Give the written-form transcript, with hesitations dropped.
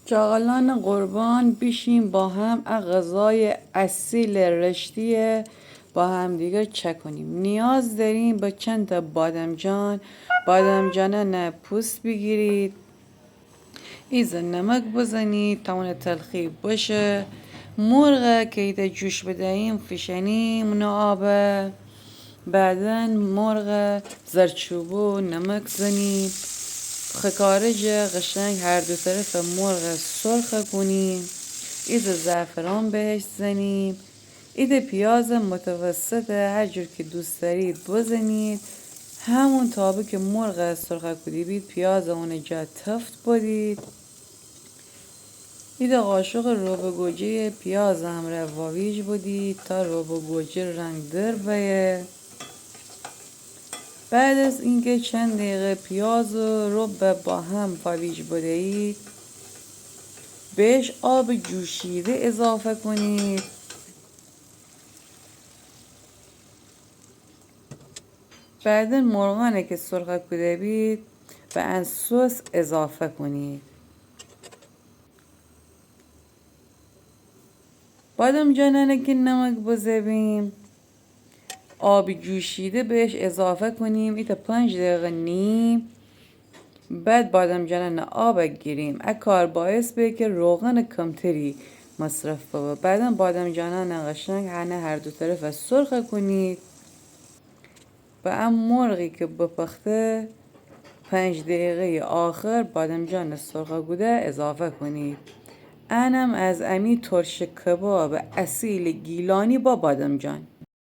جاغلان قربان بیشیم با هم غذای اصیل رشتیه با هم دیگه چک کنیم. نیاز داریم با چند تا بادمجان. بادمجانه نه پوست بگیرید، ایزا نمک بزنید تمام تلخی باشه. مرغ که ایده جوش بدهیم فشنیم اونو آبه. بعدن مرغ زرچوبو نمک زنیم، خکارج قشنگ هر دو طرف مرغ سرخ کنیم. ایده زعفران بهش زنیم. ایده پیاز متوسط هر جور که دوست دارید بزنید. همون تابه که مرغ سرخ کدی بید پیاز اونجا تفت بدید. ایده قاشق روب گوجه پیاز هم رواویج بدید تا روب گوجه رنگ در بیه. بعد از اینکه چند دقیقه پیاز و روب با هم فاویج بدهید بهش آب جوشیده اضافه کنید. بعد مرغانه که سرخ کده بید به ان سس اضافه کنید. بادمجانه که نمک بزنیم آب جوشیده بهش اضافه کنیم. ایتا 5 دقیقه نیم. بعد بادمجانه آب گیریم اکار باعث به که روغن کمتری مصرف بود. بعدا بادمجانه قشنگ هر دو طرف سرخ کنید. و ام مرغی که بپخته 5 دقیقه آخر بادمجان سرخ گوده اضافه کنید. انم از امی ترش کباب اصیل گیلانی با بادمجان.